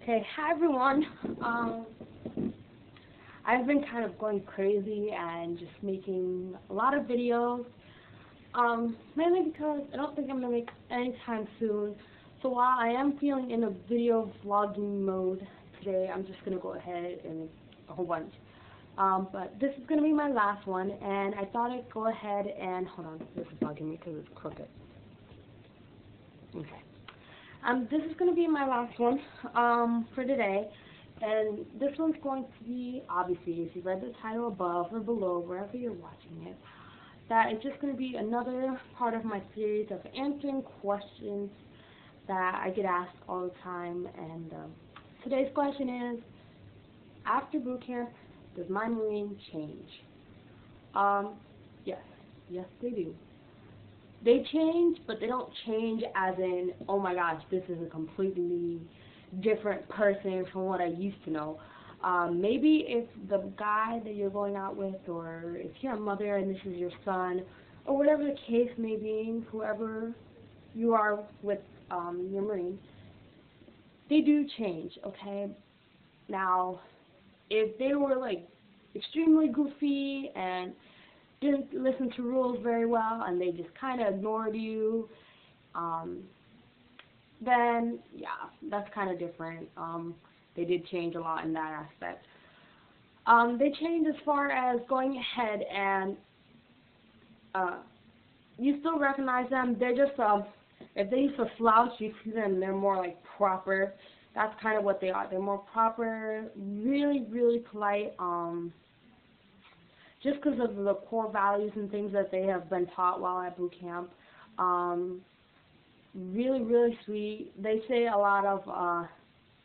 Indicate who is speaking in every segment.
Speaker 1: Okay, hi everyone. I've been kind of going crazy and just making a lot of videos. Mainly because I don't think I'm gonna make anytime soon. So while I am feeling in a video vlogging mode today, I'm just gonna go ahead and make a whole bunch. But this is gonna be my last one, and I thought I'd go ahead and hold on. This is bugging me because it's crooked. Okay. This is going to be my last one for today, and this one's going to be, obviously, if you read the title above or below, wherever you're watching it, that it's just going to be another part of my series of answering questions that I get asked all the time. And today's question is, after boot camp, does my Marine change? Yes, they do. They change, but they don't change as in, oh my gosh, this is a completely different person from what I used to know. Maybe if the guy that you're going out with, or if you're a mother and this is your son, or whatever the case may be, whoever you are with your Marine, they do change, okay? Now, if they were like extremely goofy and didn't listen to rules very well and they just kind of ignored you, then yeah, that's kind of different. They did change a lot in that aspect. They changed as far as going ahead and you still recognize them. They're just if they used to slouch, you see them, they're more like proper. That's kind of what they are. They're more proper, really, really polite. Just because of the core values and things that they have been taught while at boot camp. Really, really sweet. They say a lot of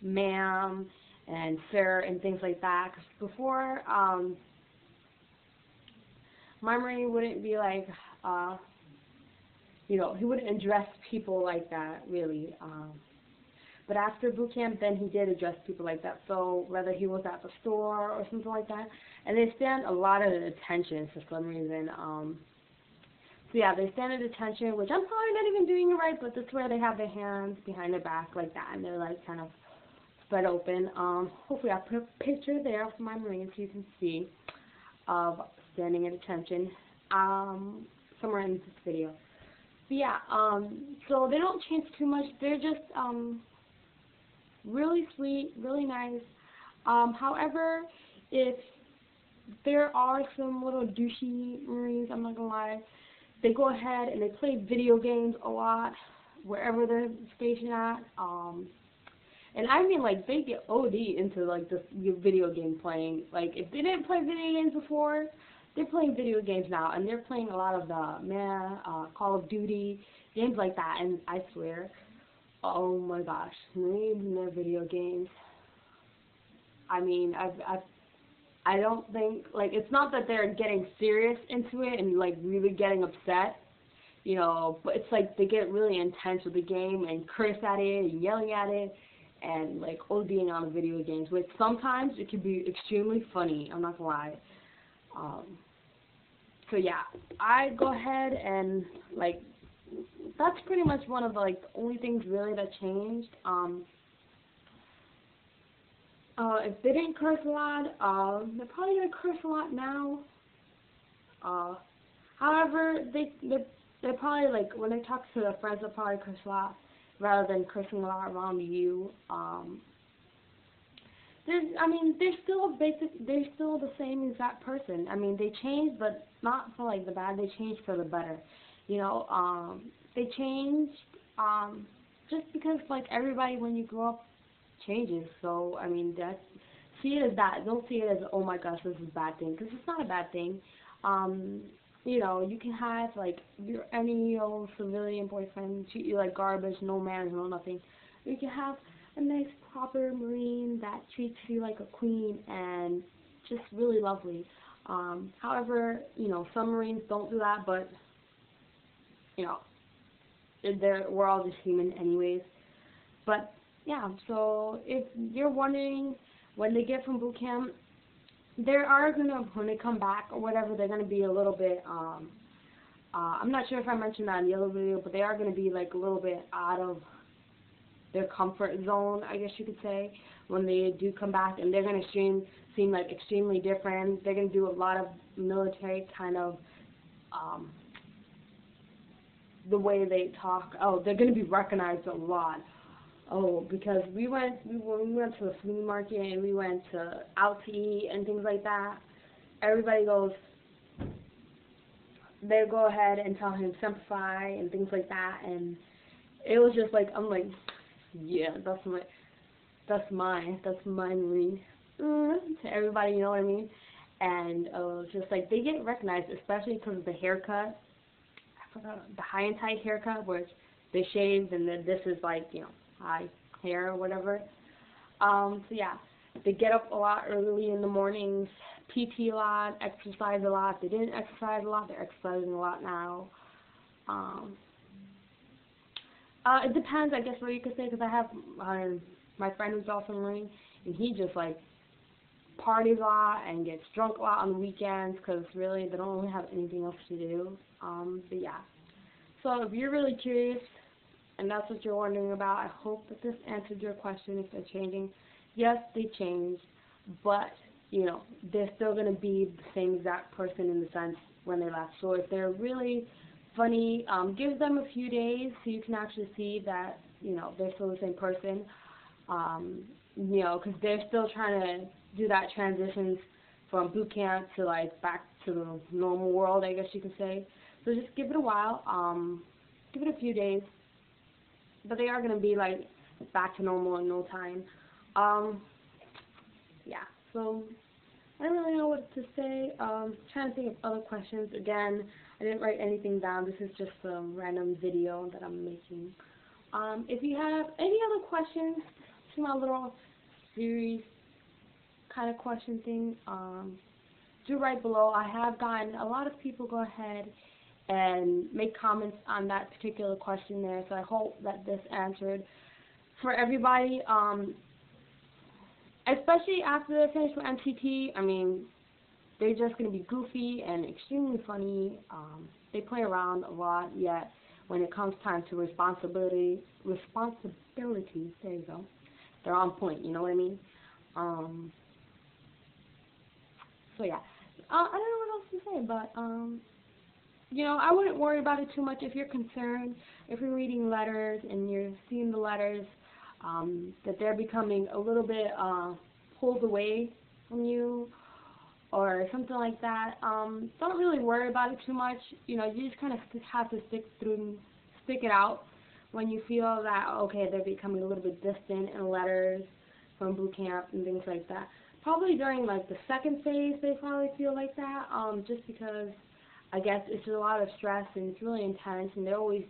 Speaker 1: ma'am and sir and things like that. Cause before, my Marine wouldn't be like, he wouldn't address people like that, really. But after boot camp, then he did address people like that. So whether he was at the store or something like that, and they stand a lot of attention for some reason. So yeah, they stand at attention, which I'm probably not even doing it right, but that's where they have their hands behind their back like that, and they're like kind of spread open. Hopefully I'll put a picture there of my Marine so you can see of standing at attention somewhere in this video. But yeah, so they don't change too much. They're just really sweet, really nice. However, if there are some little douchey Marines, I'm not gonna lie, they go ahead and they play video games a lot wherever they're stationed at. And I mean, like, they get OD into like this video game playing. Like, if they didn't play video games before, they're playing video games now, and they're playing a lot of the Call of Duty games like that. And I swear, oh my gosh, Marines and their video games. I mean, I don't think, like, it's not that they're getting serious into it and like really getting upset, but it's like they get really intense with the game and curse at it and yelling at it and like ODing on the video games, which sometimes it can be extremely funny, I'm not gonna lie. So yeah, I go ahead and like, that's pretty much one of the, like, the only things really that changed. If they didn't curse a lot, they're probably gonna curse a lot now. However, they're probably, like, when they talk to their friends, they'll probably curse a lot rather than cursing a lot around you. They're still the same exact person. I mean, they changed, but not for like the bad. They changed for the better. They changed just because, like, everybody when you grow up changes. So I mean, see it as that. Don't see it as, oh my gosh, this is a bad thing, because it's not a bad thing. You can have like any old civilian boyfriend treat you like garbage, no manners, no nothing. You can have a nice proper Marine that treats you like a queen and just really lovely. However, some Marines don't do that, but we're all just human anyways. But yeah, so if you're wondering, when they get from boot camp, there are gonna, when they come back or whatever, they're gonna be a little bit I'm not sure if I mentioned that in the other video, but they are gonna be like a little bit out of their comfort zone, I guess you could say, when they do come back, and they're going to seem like extremely different. They're going to do a lot of military kind of the way they talk. Oh, they're going to be recognized a lot. Oh, because we went to the flea market and we went out to eat and things like that. Everybody goes, they go ahead and tell him simplify and things like that, and it was just like, I'm like, yeah, that's mine Marine, to everybody, you know what I mean? And it was just like, they get recognized, especially because of the haircut. I forgot, the high and tight haircut, where they shaved and then this is like, you know, high hair or whatever. So yeah, they get up a lot early in the mornings, PT a lot, exercise a lot. They didn't exercise a lot, they're exercising a lot now. It depends, I guess, what you could say, because I have my friend who's also a Marine, and he just like parties a lot and gets drunk a lot on the weekends, because really they don't really have anything else to do. But yeah, so if you're really curious and that's what you're wondering about, I hope that this answered your question. If they're changing, yes, they changed, but you know, they're still going to be the same exact person in the sense when they left. So if they're really funny, give them a few days so you can actually see that, you know, they're still the same person. You know, because they're still trying to do that transition from boot camp to like back to the normal world, I guess you could say. So just give it a while, give it a few days, but they are going to be like back to normal in no time. Yeah, so I don't really know what to say. Trying to think of other questions. Again, I didn't write anything down. This is just a random video that I'm making. If you have any other questions to my little series kind of question thing, do write below. I have gotten a lot of people go ahead and make comments on that particular question there, so I hope that this answered for everybody. Especially after they finish with MCT, I mean, they're just going to be goofy and extremely funny. They play around a lot, yet when it comes time to responsibility, there you go, they're on point, you know what I mean? So yeah, I don't know what else to say, but you know, I wouldn't worry about it too much if you're concerned, if you're reading letters and you're seeing the letters, that they're becoming a little bit pulled away from you or something like that. Don't really worry about it too much. You know, you just kind of have to stick it out when you feel that, okay, they're becoming a little bit distant in letters from boot camp and things like that. Probably during like the second phase they probably feel like that, just because I guess it's a lot of stress and it's really intense, and they're always,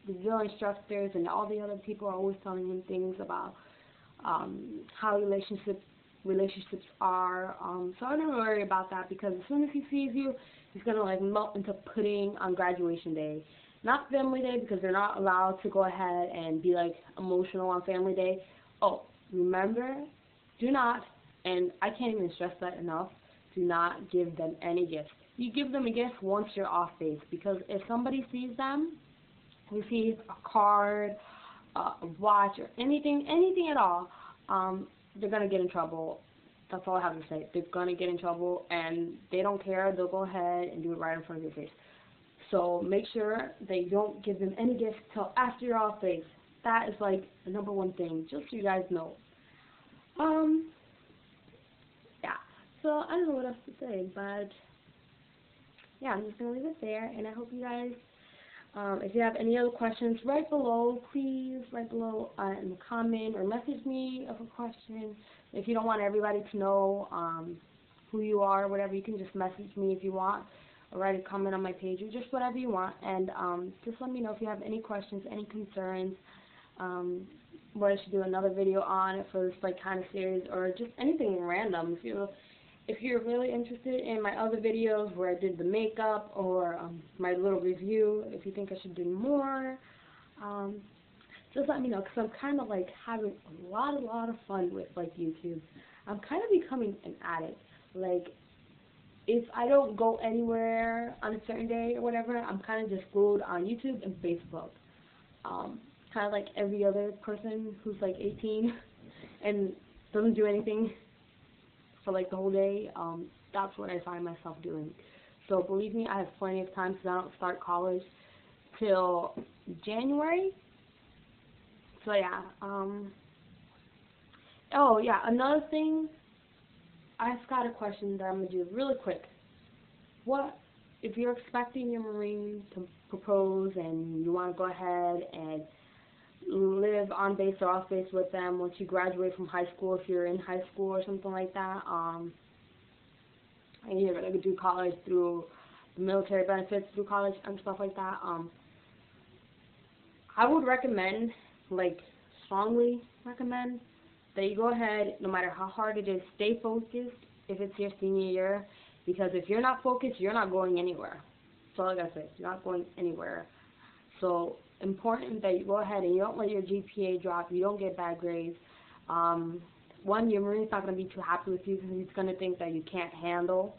Speaker 1: the drill instructors and all the other people are always telling them things about how relationships are. So I don't worry about that, because as soon as he sees you, he's gonna like melt into pudding on graduation day. Not family day, because they're not allowed to go ahead and be like emotional on family day. Oh, remember, do not, and I can't even stress that enough, do not give them any gifts. You give them a gift once you're off base, because if somebody sees them, who sees a card, a watch, or anything at all, they're going to get in trouble. That's all I have to say. They're going to get in trouble, and they don't care. They'll go ahead and do it right in front of your face. So make sure they don't give them any gifts till after you're off base. That is like the #1 thing, just so you guys know. Yeah, so I don't know what else to say, but yeah, I'm just going to leave it there, and I hope you guys, if you have any other questions, write below, please, write below in the comment, or message me of a question. If you don't want everybody to know who you are or whatever, you can just message me if you want, or write a comment on my page, or just whatever you want, and just let me know if you have any questions, any concerns, what I should do another video on for this like kind of series, or just anything random. If you're really interested in my other videos where I did the makeup, or my little review, if you think I should do more, just let me know, because I'm kind of like having a lot of fun with like YouTube. I'm kind of becoming an addict. Like, if I don't go anywhere on a certain day or whatever, I'm kind of just glued on YouTube and Facebook. kind of like every other person who's like 18 and doesn't do anything for like the whole day. That's what I find myself doing. So believe me, I have plenty of time because I don't start college till January. So yeah. Oh yeah, another thing, I just got a question that I'm gonna do really quick. What if you're expecting your Marine to propose and you want to go ahead and live on base or off base with them once you graduate from high school, if you're in high school or something like that, and you're going to do college through the military benefits through college and stuff like that, I would recommend, like, strongly recommend that you go ahead, no matter how hard it is, stay focused if it's your senior year, because if you're not focused, you're not going anywhere. That's all I gotta say. You're not going anywhere. So important that you go ahead and you don't let your GPA drop. You don't get bad grades. One, your Marine's not going to be too happy with you because he's going to think that you can't handle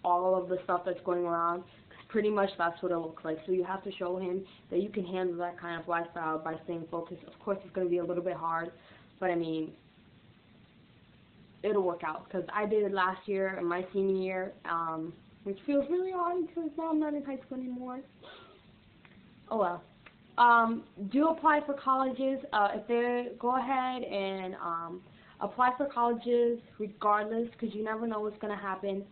Speaker 1: all of the stuff that's going around. Because pretty much that's what it looks like. So you have to show him that you can handle that kind of lifestyle by staying focused. Of course, it's going to be a little bit hard, but I mean, it'll work out. Because I did it last year in my senior year, which feels really odd because now I'm not in high school anymore. Oh well. Do apply for colleges. If they go ahead and apply for colleges regardless, because you never know what's going to happen.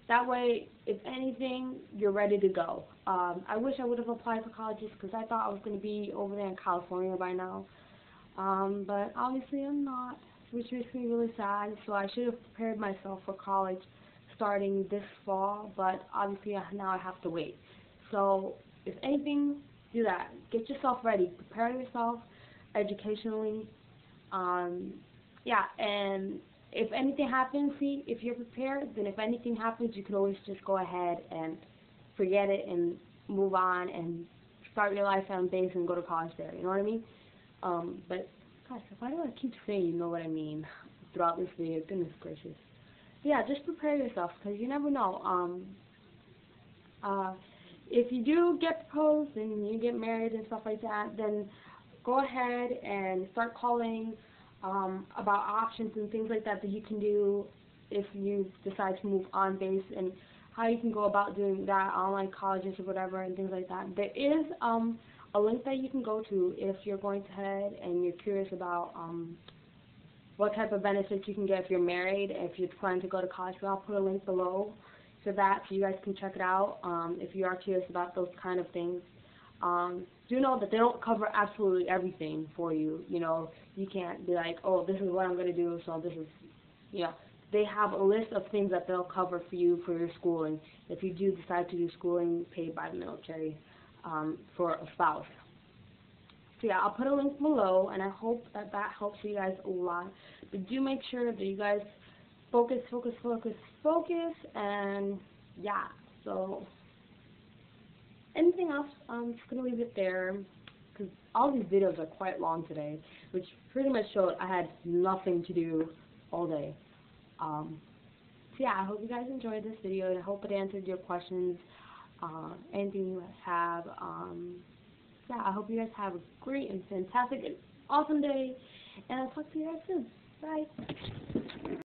Speaker 1: That way, if anything, you're ready to go. I wish I would have applied for colleges because I thought I was going to be over there in California by now. But obviously I'm not, which makes me really sad. So I should have prepared myself for college starting this fall, but obviously now I have to wait. So if anything, do that. Get yourself ready. Prepare yourself educationally. Yeah, and if anything happens, see, if you're prepared, then if anything happens, you can always just go ahead and forget it and move on and start your life on base and go to college there. You know what I mean? But, gosh, why do I keep saying you know what I mean throughout this video? Goodness gracious. Yeah, just prepare yourself because you never know. If you do get proposed and you get married and stuff like that, then go ahead and start calling about options and things like that that you can do if you decide to move on base and how you can go about doing that, online colleges or whatever and things like that. There is a link that you can go to if you're going ahead and you're curious about what type of benefits you can get if you're married, if you're planning to go to college. So I'll put a link below for that so you guys can check it out if you are curious about those kind of things. Do know that they don't cover absolutely everything for you. You know, you can't be like, oh, this is what I'm going to do, so this is, you know, they have a list of things that they'll cover for you for your schooling if you do decide to do schooling paid by the military for a spouse. So yeah, I'll put a link below, and I hope that that helps you guys a lot. But do make sure that you guys focus, and yeah, so anything else, I'm just going to leave it there, because all these videos are quite long today, which pretty much showed I had nothing to do all day. So yeah, I hope you guys enjoyed this video, and I hope it answered your questions, anything you guys have. Yeah, I hope you guys have a great and fantastic and awesome day, and I'll talk to you guys soon. Bye.